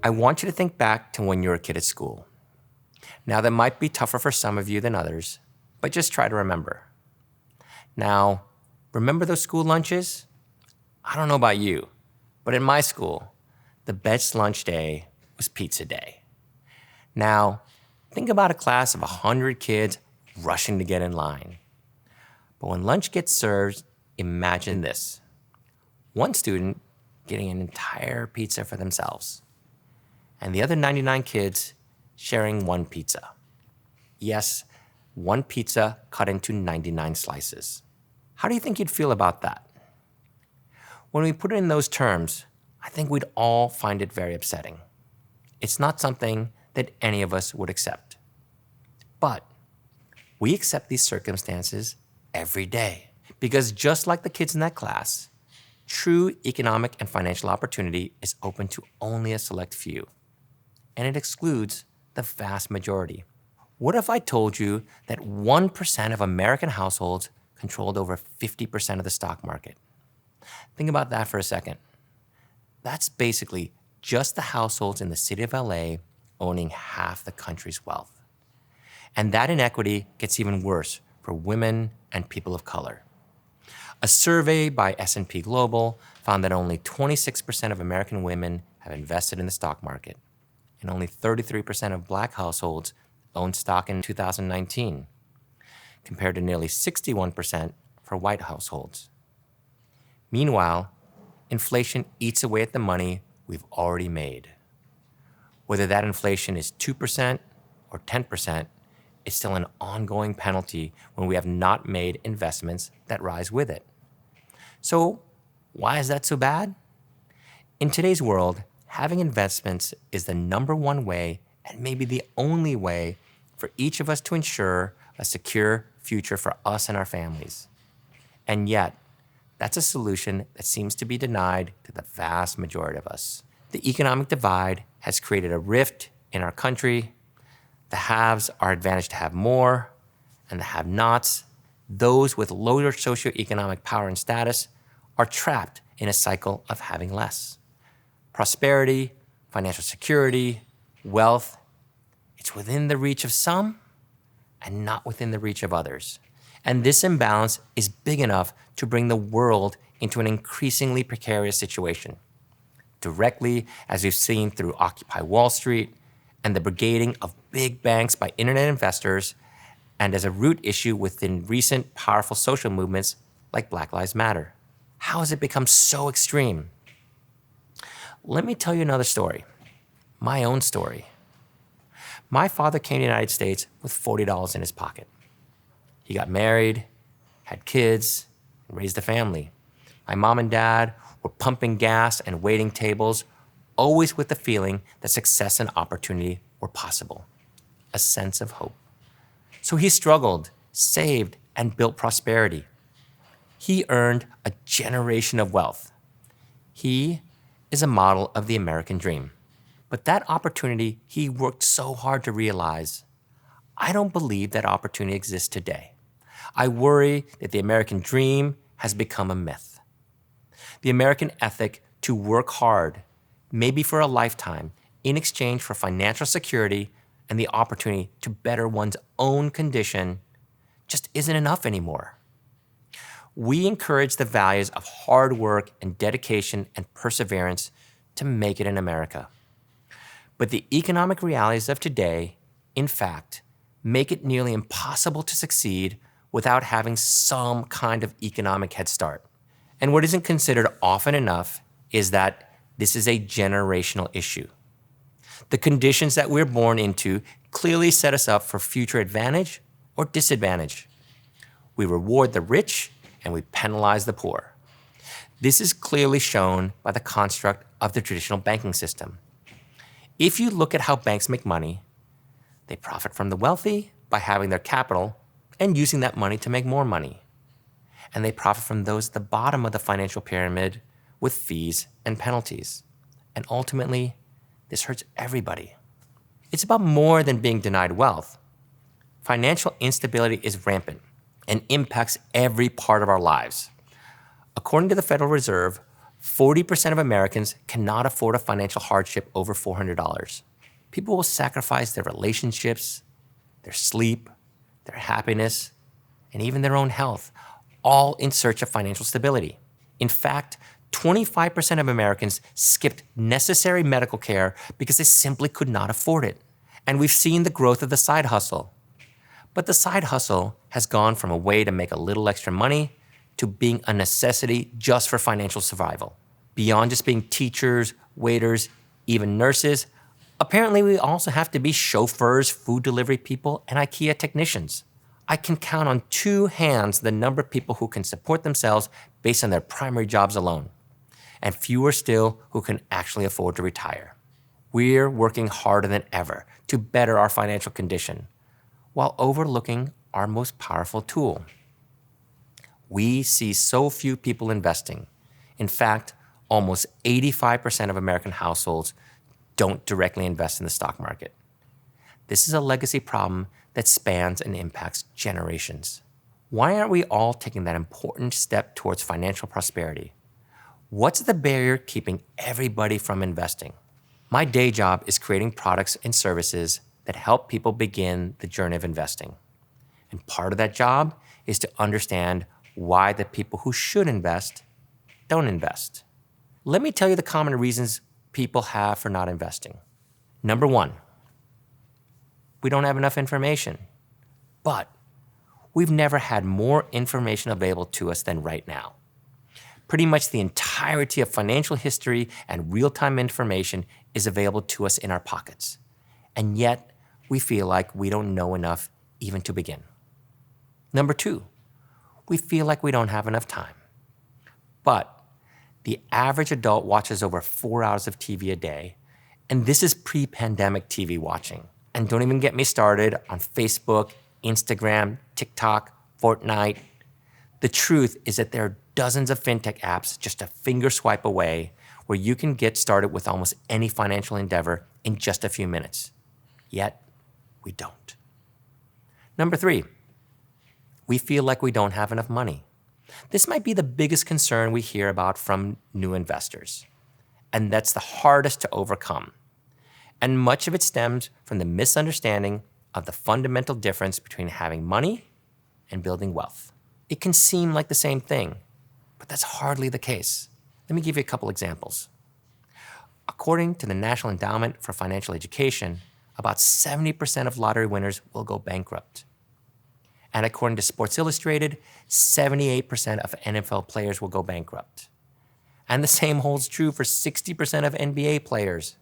I want you to think back to when you were a kid at school. Now, that might be tougher for some of you than others, but just try to remember. Now, remember those school lunches? I don't know about you, but in my school, the best lunch day was pizza day. Now, think about a class of 100 kids rushing to get in line. But when lunch gets served, imagine this. One student getting an entire pizza for themselves, and the other 99 kids sharing one pizza. Yes, one pizza cut into 99 slices. How do you think you'd feel about that? When we put it in those terms, I think we'd all find it very upsetting. It's not something that any of us would accept. But we accept these circumstances every day because just like the kids in that class, true economic and financial opportunity is open to only a select few, and it excludes the vast majority. What if I told you that 1% of American households controlled over 50% of the stock market? Think about that for a second. That's basically just the households in the city of LA owning half the country's wealth. And that inequity gets even worse for women and people of color. A survey by S&P Global found that only 26% of American women have invested in the stock market, and only 33% of Black households owned stock in 2019, compared to nearly 61% for white households. Meanwhile, inflation eats away at the money we've already made. Whether that inflation is 2% or 10%, it's still an ongoing penalty when we have not made investments that rise with it. So, why is that so bad? In today's world, having investments is the number one way, and maybe the only way, for each of us to ensure a secure future for us and our families. And yet, that's a solution that seems to be denied to the vast majority of us. The economic divide has created a rift in our country. The haves are advantaged to have more, and the have-nots, those with lower socioeconomic power and status, are trapped in a cycle of having less. Prosperity, financial security, wealth, it's within the reach of some and not within the reach of others. And this imbalance is big enough to bring the world into an increasingly precarious situation, directly as we've seen through Occupy Wall Street and the brigading of big banks by internet investors, and as a root issue within recent powerful social movements like Black Lives Matter. How has it become so extreme? Let me tell you another story, my own story. My father came to the United States with $40 in his pocket. He got married, had kids, and raised a family. My mom and dad were pumping gas and waiting tables, always with the feeling that success and opportunity were possible, a sense of hope. So he struggled, saved, and built prosperity. He earned a generation of wealth. He is a model of the American dream. But that opportunity he worked so hard to realize, I don't believe that opportunity exists today. I worry that the American dream has become a myth. The American ethic to work hard, maybe for a lifetime, in exchange for financial security and the opportunity to better one's own condition, just isn't enough anymore. We encourage the values of hard work and dedication and perseverance to make it in America. But the economic realities of today, in fact, make it nearly impossible to succeed without having some kind of economic head start. And what isn't considered often enough is that this is a generational issue. The conditions that we're born into clearly set us up for future advantage or disadvantage. We reward the rich and we penalize the poor. This is clearly shown by the construct of the traditional banking system. If you look at how banks make money, they profit from the wealthy by having their capital and using that money to make more money. And they profit from those at the bottom of the financial pyramid with fees and penalties. And ultimately, this hurts everybody. It's about more than being denied wealth. Financial instability is rampant and impacts every part of our lives. According to the Federal Reserve, 40% of Americans cannot afford a financial hardship over $400. People will sacrifice their relationships, their sleep, their happiness, and even their own health, all in search of financial stability. In fact, 25% of Americans skipped necessary medical care because they simply could not afford it. And we've seen the growth of the side hustle. But the side hustle has gone from a way to make a little extra money to being a necessity just for financial survival. Beyond just being teachers, waiters, even nurses, apparently we also have to be chauffeurs, food delivery people, and IKEA technicians. I can count on two hands the number of people who can support themselves based on their primary jobs alone, and fewer still who can actually afford to retire. We're working harder than ever to better our financial condition while overlooking our most powerful tool. We see so few people investing. In fact, almost 85% of American households don't directly invest in the stock market. This is a legacy problem that spans and impacts generations. Why aren't we all taking that important step towards financial prosperity? What's the barrier keeping everybody from investing? My day job is creating products and services that help people begin the journey of investing. And part of that job is to understand why the people who should invest don't invest. Let me tell you the common reasons people have for not investing. Number one, we don't have enough information. But we've never had more information available to us than right now. Pretty much the entirety of financial history and real-time information is available to us in our pockets. And yet, we feel like we don't know enough even to begin. Number two, we feel like we don't have enough time. But the average adult watches over 4 hours of TV a day, and this is pre-pandemic TV watching. And don't even get me started on Facebook, Instagram, TikTok, Fortnite. The truth is that there are dozens of fintech apps just a finger swipe away where you can get started with almost any financial endeavor in just a few minutes. Yet, we don't. Number three, we feel like we don't have enough money. This might be the biggest concern we hear about from new investors. And that's the hardest to overcome. And much of it stems from the misunderstanding of the fundamental difference between having money and building wealth. It can seem like the same thing, but that's hardly the case. Let me give you a couple examples. According to the National Endowment for Financial Education, about 70% of lottery winners will go bankrupt. And according to Sports Illustrated, 78% of NFL players will go bankrupt. And the same holds true for 60% of NBA players.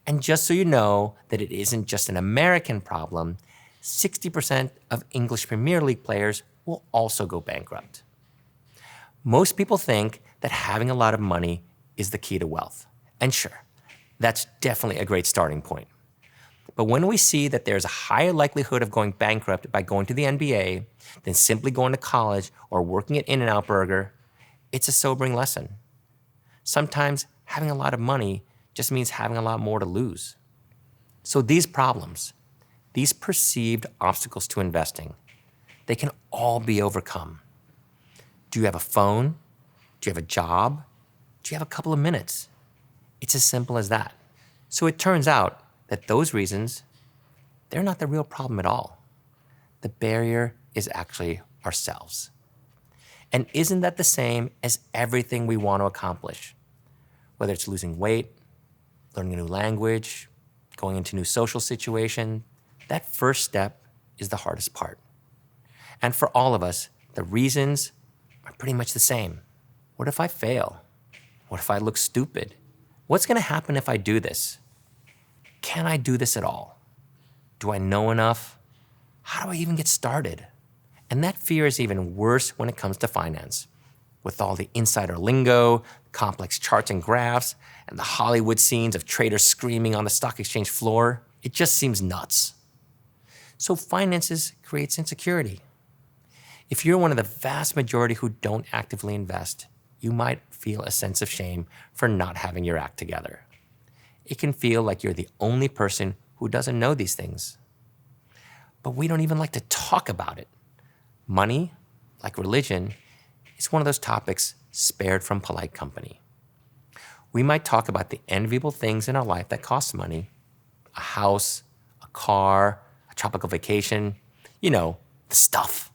And just so you know that it isn't just an American problem, 60% of English Premier League players will also go bankrupt. Most people think that having a lot of money is the key to wealth. And sure, that's definitely a great starting point. But when we see that there's a higher likelihood of going bankrupt by going to the NBA than simply going to college or working at In-N-Out Burger, it's a sobering lesson. Sometimes having a lot of money just means having a lot more to lose. So these problems, these perceived obstacles to investing, they can all be overcome. Do you have a phone? Do you have a job? Do you have a couple of minutes? It's as simple as that. So it turns out that those reasons, they're not the real problem at all. The barrier is actually ourselves. And isn't that the same as everything we want to accomplish? Whether it's losing weight, learning a new language, going into a new social situation, that first step is the hardest part. And for all of us, the reasons are pretty much the same. What if I fail? What if I look stupid? What's going to happen if I do this? Can I do this at all? Do I know enough? How do I even get started? And that fear is even worse when it comes to finance. With all the insider lingo, complex charts and graphs, and the Hollywood scenes of traders screaming on the stock exchange floor, it just seems nuts. So finances creates insecurity. If you're one of the vast majority who don't actively invest, you might feel a sense of shame for not having your act together. It can feel like you're the only person who doesn't know these things. But we don't even like to talk about it. Money, like religion, is one of those topics spared from polite company. We might talk about the enviable things in our life that cost money: a house, a car, a tropical vacation, the stuff.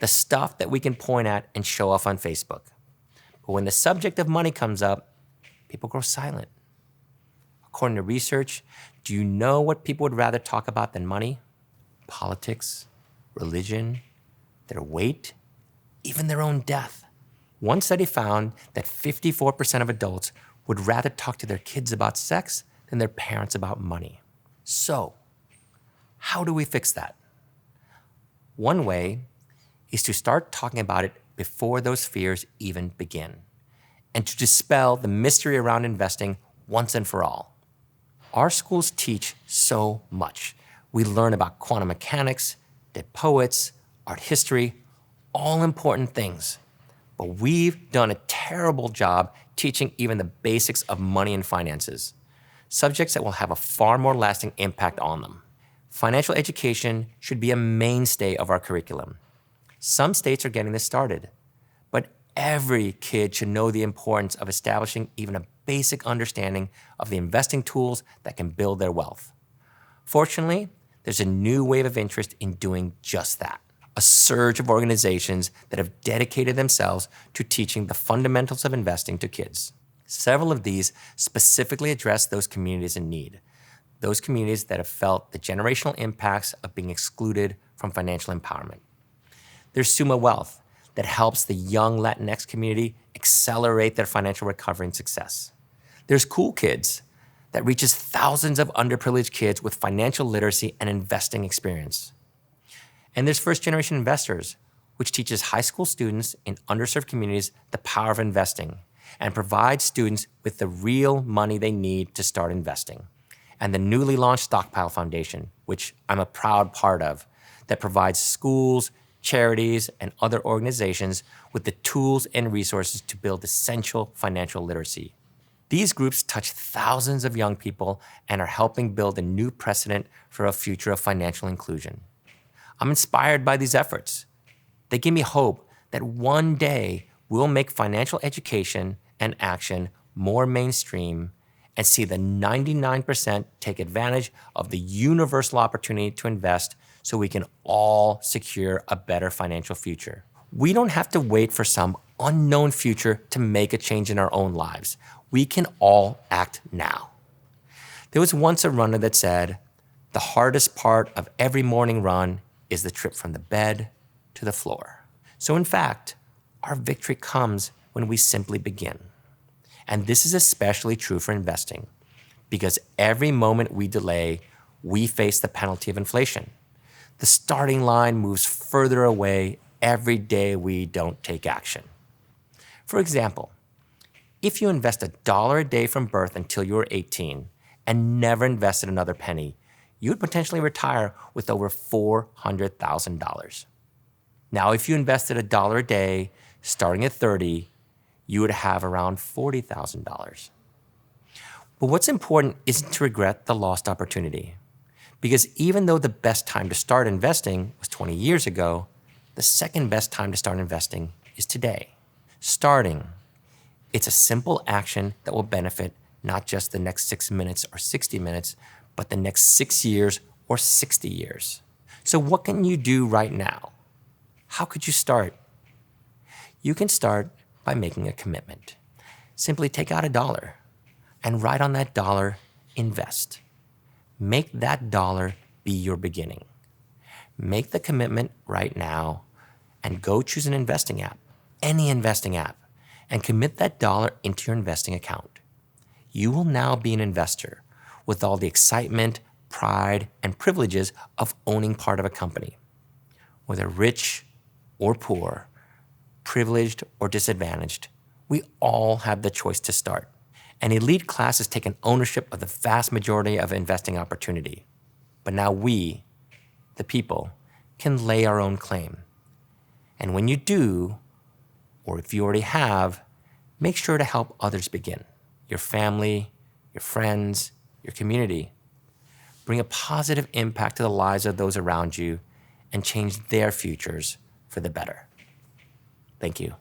The stuff that we can point at and show off on Facebook. But when the subject of money comes up, people grow silent. According to research, do you know what people would rather talk about than money? Politics, religion, their weight, even their own death. One study found that 54% of adults would rather talk to their kids about sex than their parents about money. So, how do we fix that? One way is to start talking about it before those fears even begin, and to dispel the mystery around investing once and for all. Our schools teach so much. We learn about quantum mechanics, dead poets, art history, all important things. But we've done a terrible job teaching even the basics of money and finances, subjects that will have a far more lasting impact on them. Financial education should be a mainstay of our curriculum. Some states are getting this started, but every kid should know the importance of establishing even a basic understanding of the investing tools that can build their wealth. Fortunately, there's a new wave of interest in doing just that. A surge of organizations that have dedicated themselves to teaching the fundamentals of investing to kids. Several of these specifically address those communities in need, those communities that have felt the generational impacts of being excluded from financial empowerment. There's Suma Wealth, that helps the young Latinx community accelerate their financial recovery and success. There's Cool Kids, that reaches thousands of underprivileged kids with financial literacy and investing experience. And there's First Generation Investors, which teaches high school students in underserved communities the power of investing and provides students with the real money they need to start investing. And the newly launched Stockpile Foundation, which I'm a proud part of, that provides schools, charities, and other organizations with the tools and resources to build essential financial literacy. These groups touch thousands of young people and are helping build a new precedent for a future of financial inclusion. I'm inspired by these efforts. They give me hope that one day we'll make financial education and action more mainstream and see the 99% take advantage of the universal opportunity to invest so we can all secure a better financial future. We don't have to wait for some unknown future to make a change in our own lives. We can all act now. There was once a runner that said, "The hardest part of every morning run is the trip from the bed to the floor." So in fact, our victory comes when we simply begin. And this is especially true for investing, because every moment we delay, we face the penalty of inflation. The starting line moves further away every day we don't take action. For example, if you invest $1 a day from birth until you were 18 and never invested another penny, you would potentially retire with over $400,000. Now, if you invested $1 a day starting at 30, you would have around $40,000. But what's important isn't to regret the lost opportunity. Because even though the best time to start investing was 20 years ago, the second best time to start investing is today. Starting. It's a simple action that will benefit not just the next 6 minutes or 60 minutes, but the next 6 years or 60 years. So what can you do right now? How could you start? You can start by making a commitment. Simply take out $1 and write on that dollar, invest. Make that dollar be your beginning. Make the commitment right now and go choose an investing app, any investing app, and commit that dollar into your investing account. You will now be an investor with all the excitement, pride, and privileges of owning part of a company. Whether rich or poor, privileged or disadvantaged, we all have the choice to start. An elite class has taken ownership of the vast majority of investing opportunity. But now we, the people, can lay our own claim. And when you do, or if you already have, make sure to help others begin. Your family, your friends, your community. Bring a positive impact to the lives of those around you and change their futures for the better. Thank you.